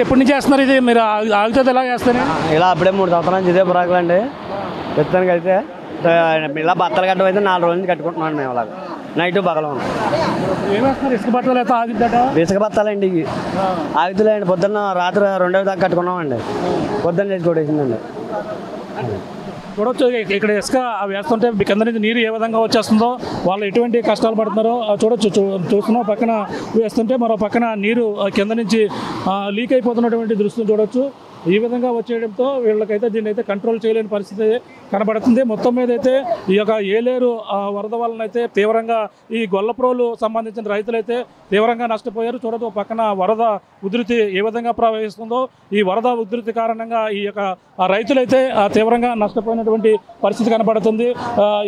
ఎప్పటి నుంచి చేస్తున్నారు ఇది? మీరు ఆగుతుంది ఎలా చేస్తారు? ఇలా అప్పుడే 3 సంవత్సరాల నుంచి ఇదే పురాకులండి. ప్రస్తుతానికి అయితే ఇలా బత్తలు కట్టడం అయితే 4 రోజుల నుంచి కట్టుకుంటున్నాను మేము. అలాగా నైట్ పగలం ఏమేస్తున్నారు? ఇసుక బట్టలు అయితే ఆగుద్దట? ఇసుక బత్తాలండి ఇవి ఆగుతులేండి. పొద్దున్న రాత్రి 2వ దాకా కట్టుకున్నామండి. పొద్దున్న చేసి కొట్టేసిందండి. చూడొచ్చు ఇక్కడ ఇసుక వేస్తుంటే కింద నుంచి నీరు ఏ విధంగా వచ్చేస్తుందో, వాళ్ళు ఎటువంటి కష్టాలు పడుతున్నారో చూడొచ్చు. చూస్తున్నాం పక్కన వేస్తుంటే మరో పక్కన నీరు కింద నుంచి లీక్ అయిపోతున్నటువంటి దృశ్యం చూడొచ్చు. ఈ విధంగా వచ్చేయడంతో వీళ్ళకైతే దీన్ని అయితే కంట్రోల్ చేయలేని పరిస్థితి కనబడుతుంది. మొత్తం మీద అయితే ఈ యొక్క ఏలేరు వరద వలన అయితే తీవ్రంగా ఈ గొల్లప్రోలు సంబంధించిన రైతులైతే తీవ్రంగా నష్టపోయారు. చూడదు పక్కన వరద ఉధృతి ఏ విధంగా ప్రవహిస్తుందో, ఈ వరద ఉధృతి కారణంగా ఈ యొక్క రైతులైతే తీవ్రంగా నష్టపోయినటువంటి పరిస్థితి కనబడుతుంది.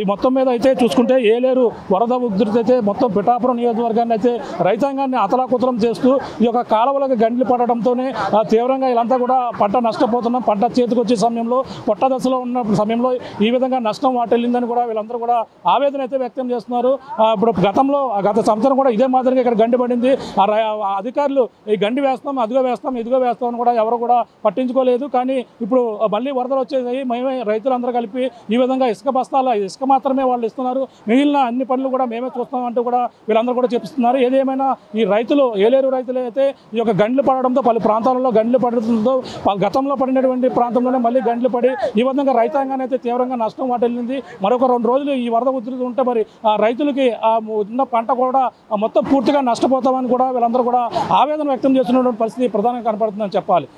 ఈ మొత్తం మీద అయితే చూసుకుంటే ఏలేరు వరద ఉధృతి అయితే మొత్తం పిఠాపురం నియోజకవర్గాన్ని అయితే రైతాంగాన్ని అతలాకుతలం చేస్తూ ఈ యొక్క కాలువలకు గండ్లు పడడంతోనే తీవ్రంగా వీళ్ళంతా కూడా పంట నష్టపోతున్నాం. పంట చేతికి వచ్చే సమయంలో పొట్ట దశలో ఉన్న సమయంలో ఈ విధంగా నష్టం వాటిల్లిందని కూడా వీళ్ళందరూ కూడా ఆవేదన అయితే వ్యక్తం చేస్తున్నారు. ఇప్పుడు గత సంవత్సరం కూడా ఇదే మాదిరిగా ఇక్కడ గండి పడింది. అధికారులు ఈ గండి వేస్తాం, ఇదిగో వేస్తాం అని కూడా ఎవరు కూడా పట్టించుకోలేదు. కానీ ఇప్పుడు మళ్ళీ వరదలు వచ్చేసాయి. మేమే రైతులందరూ కలిపి ఈ విధంగా ఇసుక మాత్రమే వాళ్ళు ఇస్తున్నారు, మిగిలిన అన్ని పనులు కూడా మేమే చూస్తామంటూ కూడా వీళ్ళందరూ కూడా చెప్తున్నారు. ఏదేమైనా ఈ ఏలేరు రైతులు అయితే ఈ యొక్క గండ్లు పడడంతో పలు ప్రాంతాలలో గండ్లు పడడంతో గతంలో పడినటువంటి ప్రాంతంలోనే మళ్ళీ గండ్లు పడి ఈ విధంగా రైతాంగాన్ని అయితే తీవ్రంగా నష్టం వాటిల్లింది. మరొక 2 రోజులు ఈ వరద ఉధృతి ఉంటే మరి రైతులకి ఉన్న పంట కూడా మొత్తం పూర్తిగా నష్టపోతామని కూడా వీళ్ళందరూ కూడా ఆవేదన వ్యక్తం చేస్తున్నటువంటి పరిస్థితి ప్రధానంగా కనపడుతుందని చెప్పాలి.